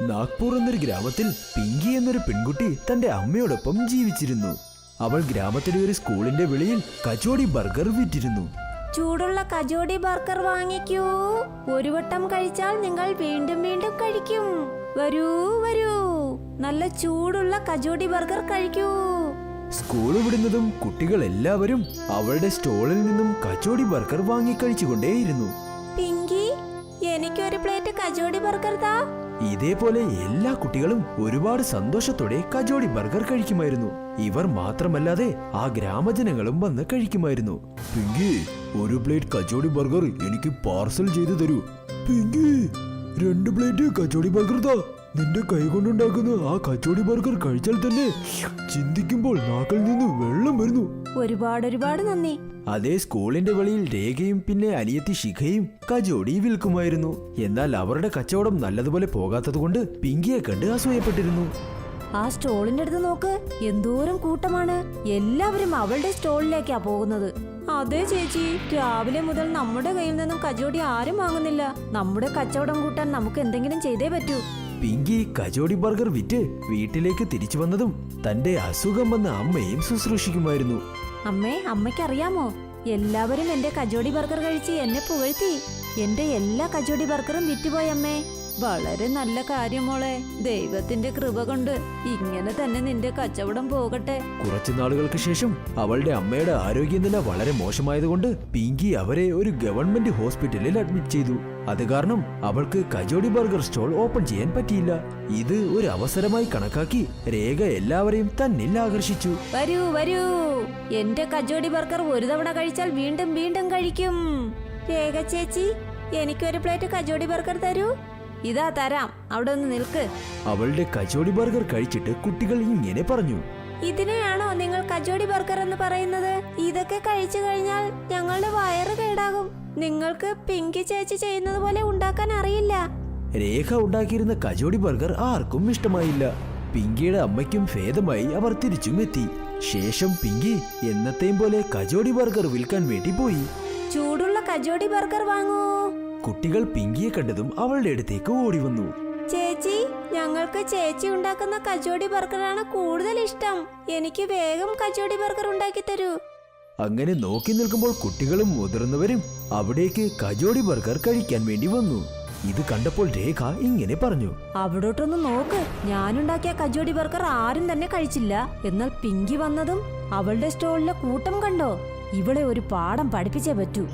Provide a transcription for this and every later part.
നാഗ്പൂർ എന്നൊരു ഗ്രാമത്തിൽ പിങ്കി എന്നൊരു പെൺകുട്ടി തന്റെ അമ്മയോടൊപ്പം ജീവിച്ചിരുന്നു. അവൾ ഗ്രാമത്തിലെ ഒരു സ്കൂളിന്റെ വെളിയിൽ കച്ചോടി ബർഗർ വിറ്റിരുന്നു. ചൂടുള്ള കച്ചോടി ബർഗർ വാങ്ങിക്കൂ. ഒരു വട്ടം കഴിച്ചാൽ നിങ്ങൾ വീണ്ടും വീണ്ടും കഴിക്കും. വരൂ വരൂ, നല്ല ചൂടുള്ള കച്ചോടി ബർഗർ കഴിക്കൂ. സ്കൂൾ വിടുന്നതും കുട്ടികൾ എല്ലാവരും അവളുടെ സ്റ്റോളിൽ നിന്നും കച്ചോടി ബർഗർ വാങ്ങിക്കഴിച്ചുകൊണ്ടേയിരുന്നു. പിങ്കി, എനിക്കൊരു പ്ലേറ്റ് കച്ചോടി ബർഗർ താ. ഇതേപോലെ എല്ലാ കുട്ടികളും ഒരുപാട് സന്തോഷത്തോടെ കച്ചോടി ബർഗർ കഴിക്കുമായിരുന്നു. ഇവർ മാത്രമല്ലാതെ ആ ഗ്രാമജനങ്ങളും വന്ന് കഴിക്കുമായിരുന്നു. പിങ്കി, ഒരു പ്ലേറ്റ് കച്ചോടി ബർഗർ എനിക്ക് പാർസൽ ചെയ്തു തരൂ. പിങ്കി, 2 പ്ലേറ്റ് കച്ചോടി ബർഗർ താ. നിന്റെ കൈ കൊണ്ടുണ്ടാക്കുന്ന ആ കച്ചോടി ബർഗർ കഴിച്ചാൽ തന്നെ ചിന്തിക്കുമ്പോൾ നാക്കിൽ നിന്ന് വെള്ളം വരുന്നു. ഒരുപാട് നന്ദി. അതേ സ്കൂളിന്റെ വെളിയിൽ രേഖയും പിന്നെ അനിയത്തി ശിഖയും കച്ചോടി വിൽക്കുമായിരുന്നു. എന്നാൽ അവരുടെ കച്ചവടം നല്ലതുപോലെ പോകാത്തതുകൊണ്ട് പിങ്കിയെ കണ്ട് അസൂയപ്പെട്ടിരുന്നു. ആ സ്റ്റോളിന്റെ അടുത്ത് നോക്ക്, എന്തോരം കൂട്ടമാണ്. എല്ലാവരും അവളുടെ സ്റ്റോളിലേക്കാ പോകുന്നത്. അതെ ചേച്ചി, രാവിലെ മുതൽ നമ്മുടെ കയ്യിൽ നിന്നും കച്ചോടി ആരും വാങ്ങുന്നില്ല. നമ്മുടെ കച്ചവടം കൂട്ടാൻ നമുക്ക് എന്തെങ്കിലും ചെയ്തേ പറ്റൂ. പിങ്കി കച്ചോടി ബർഗർ വിറ്റ് വീട്ടിലേക്ക് തിരിച്ചു വന്നതും തന്റെ അസുഖം വന്ന അമ്മയും ശുശ്രൂഷിക്കുമായിരുന്നു. അമ്മയ്ക്കറിയാമോ, എല്ലാവരും എന്റെ കച്ചോടി ബർഗർ കഴിച്ച് എന്നെ പുകഴ്ത്തി. എന്റെ എല്ലാ കച്ചോടി ബർഗറും വിറ്റുപോയി അമ്മേ. വളരെ നല്ല കാര്യം മോളെ. ദൈവത്തിന്റെ കൃപ കൊണ്ട് ഇങ്ങനെ തന്നെ നിന്റെ കച്ചവടം പോകട്ടെ. കുറച്ചു നാളുകൾക്ക് ശേഷം അവളുടെ അമ്മയുടെ ആരോഗ്യനില വളരെ മോശമായതുകൊണ്ട് പിങ്കി അവരെ ഒരു ഗവൺമെന്റ് ഹോസ്പിറ്റലിൽ അഡ്മിറ്റ് ചെയ്തു. അത് കാരണം അവൾക്ക് കച്ചോടി ബർഗർ സ്റ്റോൾ ഓപ്പൺ ചെയ്യാൻ പറ്റിയില്ല. ഇത് ഒരു അവസരമായി കണക്കാക്കി രേഖ എല്ലാവരെയും തന്നിൽ ആകർഷിച്ചു. വരൂ വരൂ, എന്റെ കച്ചോടി ബർഗർ ഒരു തവണ കഴിച്ചാൽ വീണ്ടും വീണ്ടും കഴിക്കും. രേഖ ചേച്ചി, എനിക്കൊരു പ്ലേറ്റ് കച്ചോടി ബർഗർ തരൂ. ഇതാ തരാം, അവിടെ ഒന്ന് നിൽക്ക്. അവളുടെ കച്ചോടി ബർഗർ കഴിച്ചിട്ട് കുട്ടികൾ ഇങ്ങനെ പറഞ്ഞു. ഇതിനെയാണോ നിങ്ങൾ കച്ചോടി ബർഗർ എന്ന് പറയുന്നത്? ഇതൊക്കെ കഴിച്ചു കഴിഞ്ഞാൽ ഞങ്ങളുടെ വയറ് കേടാകും. നിങ്ങൾക്ക് പിങ്കി ചേച്ചി ചെയ്യുന്നത് പോലെ ഉണ്ടാക്കാൻ അറിയില്ല. രേഖ ഉണ്ടാക്കിയിരുന്ന കച്ചോടി ബർഗർ ആർക്കും ഇഷ്ടമായില്ല. പിങ്കിയുടെ അമ്മയ്ക്കും ഭേദമായി അവർ തിരിച്ചും എത്തി. ശേഷം പിങ്കി എന്നത്തെയും പോലെ കച്ചോടി ബർഗർ വിൽക്കാൻ വേണ്ടി പോയി. ചൂടുള്ള കച്ചോടി ബർഗർ വാങ്ങൂ. കുട്ടികൾ പിങ്കിയെ കണ്ടതും അവളുടെ അടുത്തേക്ക് ഓടി വന്നു. ചേച്ചി, ഞങ്ങൾക്ക് ചേച്ചി ഉണ്ടാക്കുന്ന കച്ചോടി ബർഗറാണ് കൂടുതൽ ഇഷ്ടം. എനിക്ക് വേഗം കച്ചോടി ബർഗർ ഉണ്ടാക്കി തരൂ. അങ്ങനെ നോക്കി നിൽക്കുമ്പോൾ കുട്ടികളും മുതിർന്നവരും അവിടേക്ക് കച്ചോടി ബർഗർ കഴിക്കാൻ വേണ്ടി വന്നു. ഇത് കണ്ടപ്പോൾ രേഖ ഇങ്ങനെ പറഞ്ഞു. അവിടോട്ടൊന്ന് നോക്ക്, ഞാനുണ്ടാക്കിയ കച്ചോടി ബർഗർ ആരും തന്നെ കഴിച്ചില്ല. എന്നാൽ പിങ്കി വന്നതും അവളുടെ സ്റ്റോളിലെ കൂട്ടം കണ്ടോ? ഇവളെ ഒരു പാഠം പഠിപ്പിച്ചേ പറ്റൂ.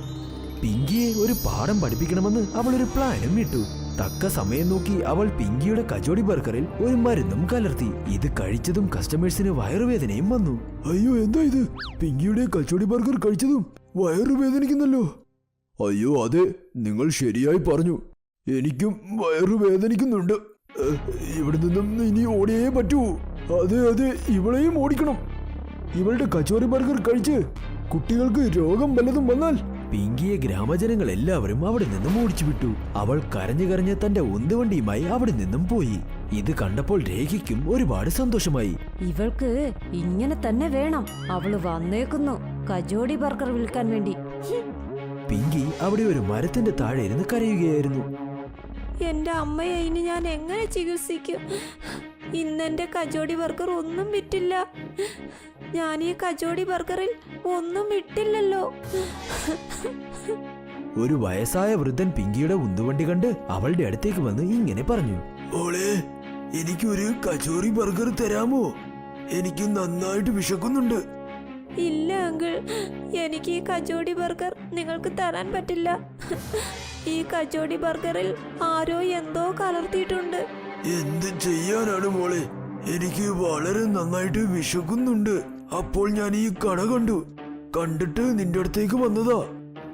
പിങ്കിയെ ഒരു പാഠം പഠിപ്പിക്കണമെന്ന് അവൾ ഒരു പ്ലാനും ഇട്ടു. തക്ക സമയം നോക്കി അവൾ പിങ്കിയുടെ കച്ചോടി ബർഗറിൽ ഒരു മരുന്നും കലർത്തി. ഇത് കഴിച്ചതും കസ്റ്റമേഴ്സിന് വയറുവേദനയും വന്നു. അയ്യോ, എന്താ ഇത്? പിങ്കിയുടെ കച്ചോടി ബർഗർ കഴിച്ചതും വയറുവേദനിക്കുന്നല്ലോ. അയ്യോ അതെ, നിങ്ങൾ ശരിയായി പറഞ്ഞു. എനിക്കും വയറുവേദനിക്കുന്നുണ്ട്. ഇവിടെ നിന്നും ഇനി ഓടിയേ പറ്റൂ. അതെ, ഇവളെയും ഓടിക്കണം. ഇവളുടെ കച്ചോടി ബർഗർ കഴിച്ച് കുട്ടികൾക്ക് രോഗം വല്ലതും വന്നാൽ. പിങ്കിയെ ഗ്രാമജനങ്ങൾ എല്ലാവരും അവിടെ നിന്നും ഓടിച്ചു വിട്ടു. അവൾ കരഞ്ഞു തന്റെ ഉന്തുവണ്ടിയുമായി അവിടെ നിന്നും പോയി. ഇത് കണ്ടപ്പോൾ രേഖയ്ക്കും ഒരുപാട് സന്തോഷമായി. ഇവൾക്ക് ഇങ്ങനെ തന്നെ വേണം. അവള് വന്നേക്കുന്നു കച്ചോടി ബർഗർ വിൽക്കാൻ വേണ്ടി. പിങ്കി അവിടെ ഒരു മരത്തിന്റെ താഴെ ഇരുന്ന് കരയുകയായിരുന്നു. എന്റെ അമ്മയെ ഇനി ഞാൻ എങ്ങനെ ചികിത്സിക്കും? ഇന്നെന്റെ കച്ചോടി ബർഗർ ഒന്നും വിറ്റില്ല. ഞാൻ ഈ കച്ചോടി ബർഗറിൽ ഒന്നും വിട്ടില്ലല്ലോ. ഒരു വയസ്സായ വൃദ്ധൻ പിങ്കിയുടെ ഉന്തുവണ്ടി കണ്ട് അവളുടെ അടുത്തേക്ക് വന്ന് ഇങ്ങനെ പറഞ്ഞു. മോളെ, എനിക്കൊരു കച്ചോടി ബർഗർ തരാമോ? എനിക്ക് നന്നായിട്ട് വിശക്കുന്നുണ്ട്. ഇല്ല അങ്കിൾ, എനിക്ക് ഈ കച്ചോടി ബർഗർ നിങ്ങൾക്ക് തരാൻ പറ്റില്ല. ഈ കച്ചോടി ബർഗറിൽ ആരോ എന്തോ കലർത്തിയിട്ടുണ്ട്. എന്ത് ചെയ്യാനാണ് മോളെ? എനിക്ക് വളരെ നന്നായിട്ട് വിശക്കുന്നുണ്ട്. അപ്പോൾ ഞാൻ ഈ കട കണ്ടിട്ട് നിന്റെ അടുത്തേക്ക് വന്നതാ.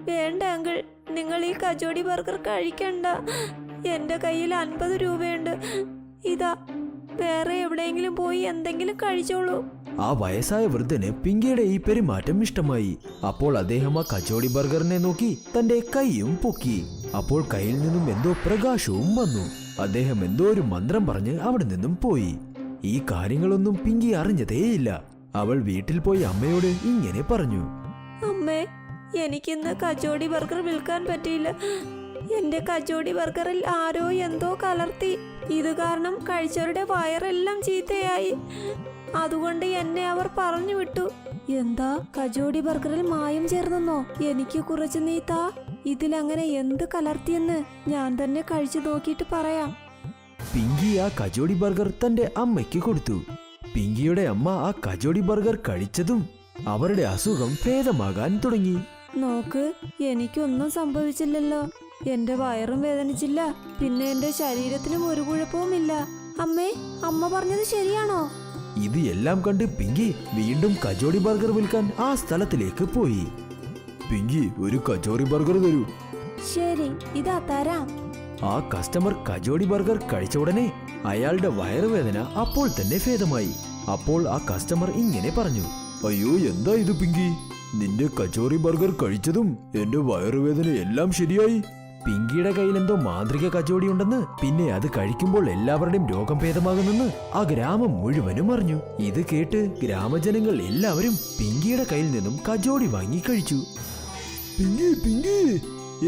വേണ്ട അങ്കിൾ, നിങ്ങൾ ഈ കച്ചോടി ബർഗർ കഴിക്കണ്ട. എന്റെ കയ്യിൽ 50 രൂപയുണ്ട്. ഇതാ, വേറെ എവിടെയെങ്കിലും പോയി എന്തെങ്കിലും കഴിച്ചോളൂ. ആ വയസ്സായ വൃദ്ധന് പിങ്കിയുടെ ഈ പെരുമാറ്റം ഇഷ്ടമായി. അപ്പോൾ അദ്ദേഹം ആ കച്ചോടി ബർഗറിനെ നോക്കി തന്റെ കൈയും പൊക്കി. അപ്പോൾ കയ്യിൽ നിന്നും എന്തോ പ്രകാശവും വന്നു. അദ്ദേഹം എന്തോ ഒരു മന്ത്രം പറഞ്ഞ് അവിടെ നിന്നും പോയി. ഈ കാര്യങ്ങളൊന്നും പിങ്കി അറിഞ്ഞതേയില്ല. അവൾ വീട്ടിൽ പോയി അമ്മയോട് ഇങ്ങനെ പറഞ്ഞു. അമ്മേ, എനിക്കിന്ന് കച്ചോടി ബർഗർ വിൽക്കാൻ പറ്റിയില്ല. എന്റെ കച്ചോടി ബർഗറിൽ ആരോ എന്തോ കലർത്തി. ഇത് കാരണം കഴിച്ചവരുടെ വയറെല്ലാം ചീത്തയായി. അതുകൊണ്ട് എന്നെ അവർ പറഞ്ഞു വിട്ടു. എന്താ, കച്ചോടി ബർഗറിൽ മായം ചേർന്നെന്നോ? എനിക്ക് കുറച്ച് നീ താ. ഇതിലങ്ങനെ എന്ത് കലർത്തിയെന്ന് ഞാൻ തന്നെ കഴിച്ചു നോക്കിയിട്ട് പറയാം. പിങ്കി ആ കജോടി ബർഗർ തന്റെ അമ്മയ്ക്ക് കൊടുത്തു. പിങ്കിയുടെ അമ്മ ആ കജോടി ബർഗർ കഴിച്ചതും അവരുടെ അസുഖം ഭേദമാകാൻ തുടങ്ങി. നോക്ക്, എനിക്കൊന്നും സംഭവിച്ചില്ലല്ലോ. എന്റെ വയറും വേദനിച്ചില്ല, പിന്നെ എന്റെ ശരീരത്തിനും ഒരു കുഴപ്പവുമില്ല. അമ്മേ, അമ്മ പറഞ്ഞത് ശരിയാണോ? ഇത് എല്ലാം കണ്ട് പിങ്കി വീണ്ടും കജോടി ബർഗർ വിൽക്കാൻ ആ സ്ഥലത്തിലേക്ക് പോയി. പിങ്കി, ഒരു കജോടി ബർഗർ തരൂ. ശരി, ഇതാ തരാം. ആ കസ്റ്റമർ കജോടി ബർഗർ കഴിച്ച ഉടനെ അയാളുടെ വയറുവേദന അപ്പോൾ തന്നെ ഭേദമായി. അപ്പോൾ ആ കസ്റ്റമർ ഇങ്ങനെ പറഞ്ഞു, അയ്യോ, എന്താ ഇത് പിങ്കി? നിന്റെ കച്ചോറി ബർഗർ കഴിച്ചതും എന്റെ വയറുവേദന എല്ലാം ശരിയായി. പിങ്കിയുടെ കയ്യിൽ എന്തോ മാന്ത്രിക കച്ചോടി ഉണ്ടെന്ന്, പിന്നെ അത് കഴിക്കുമ്പോൾ എല്ലാവരുടെയും രോഗം ഭേദമാകുമെന്ന് ആ ഗ്രാമം മുഴുവനും അറിഞ്ഞു. ഇത് കേട്ട് ഗ്രാമജനങ്ങൾ എല്ലാവരും പിങ്കിയുടെ കയ്യിൽ നിന്നും കച്ചോടി വാങ്ങി കഴിച്ചു. പിങ്കി, പിങ്കി,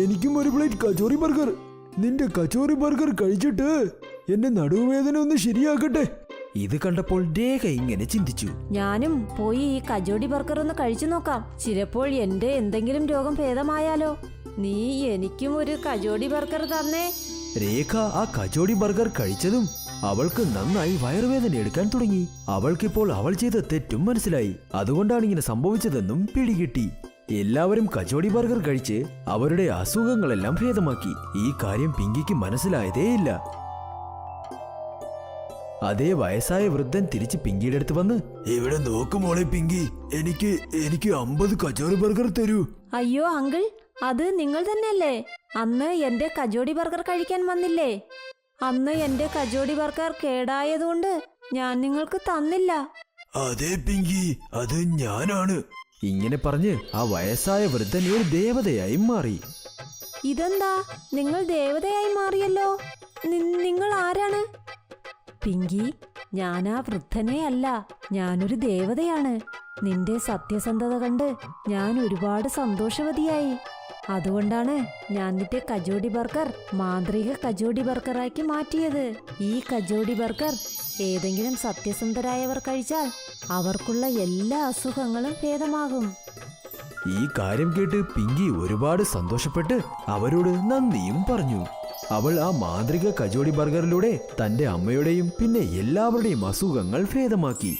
എനിക്കും ഒരു പ്ലേറ്റ് കച്ചോറി ബർഗർ. നിന്റെ കച്ചോറി ബർഗർ കഴിച്ചിട്ട് എന്റെ നടുവേദന ഒന്ന് ശരിയാക്കട്ടെ. ഇത് കണ്ടപ്പോൾ രേഖ ഇങ്ങനെ ചിന്തിച്ചു, ഞാനും പോയി ഈ കജോടി ബർഗർ ഒന്ന് കഴിച്ചു നോക്കാം. ചിലപ്പോൾ എന്റെ എന്തെങ്കിലും രോഗം ഭേദമായാലോ. നീ എനിക്കും ഒരു കജോടി ബർഗർ തന്നേ. രേഖ ആ കജോടി ബർഗർ കഴിച്ചതും അവൾക്ക് നന്നായി വയറുവേദന എടുക്കാൻ തുടങ്ങി. അവൾക്കിപ്പോൾ അവൾ ചെയ്ത തെറ്റും മനസ്സിലായി. അതുകൊണ്ടാണ് ഇങ്ങനെ സംഭവിച്ചതെന്നും പിടികിട്ടി. എല്ലാവരും കജോടി ബർഗർ കഴിച്ച് അവരുടെ അസുഖങ്ങളെല്ലാം ഭേദമാക്കി. ഈ കാര്യം പിങ്കിക്ക് മനസ്സിലായതേയില്ല. അതേ വയസ്സായ വൃദ്ധൻ തിരിച്ച് പിങ്കിയുടെ അടുത്ത് വന്ന്, ഇവിടെ നോക്കുമോളെ പിങ്കി, എനിക്ക് 50 കച്ചോറി ബർഗർ തരൂ. അയ്യോ അങ്കിൾ, അത് നിങ്ങൾ തന്നെയല്ലേ അന്ന് എന്റെ കജോടി ബർഗർ കഴിക്കാൻ വന്നില്ലേ? അന്ന് എന്റെ കജോടി ബർഗർ കേടായതുകൊണ്ട് ഞാൻ നിങ്ങൾക്ക് തന്നില്ല. അതെ പിങ്കി, അത് ഞാനാണ്. ഇങ്ങനെ പറഞ്ഞ് ആ വയസ്സായ വൃദ്ധൻ ഒരു ദേവതയായി മാറി. ഇതെന്താ, നിങ്ങൾ ദേവതയായി മാറിയല്ലോ. നിങ്ങൾ ആരാണ്? പിങ്കി, ഞാനാ വൃദ്ധനേ അല്ല, ഞാനൊരു ദേവതയാണ്. നിന്റെ സത്യസന്ധത കണ്ട് ഞാൻ ഒരുപാട് സന്തോഷവതിയായി. അതുകൊണ്ടാണ് ഞാൻ നിന്റെ കജോടി ബർഗർ മാന്ത്രിക കജോടി ബർഗറാക്കി മാറ്റിയത്. ഈ കജോടി ബർഗർ ഏതെങ്കിലും സത്യസന്ധരായവർ കഴിച്ചാൽ അവർക്കുള്ള എല്ലാ അസുഖങ്ങളും ഭേദമാകും. ഈ കാര്യം കേട്ട് പിങ്കി ഒരുപാട് സന്തോഷപ്പെട്ട് അവരോട് നന്ദിയും പറഞ്ഞു. അവൾ ആ മാന്ത്രിക കജോടി ബർഗറിലൂടെ തന്റെ അമ്മയുടെയും പിന്നെ എല്ലാവരുടെയും അസുഖങ്ങൾ ഭേദമാക്കി.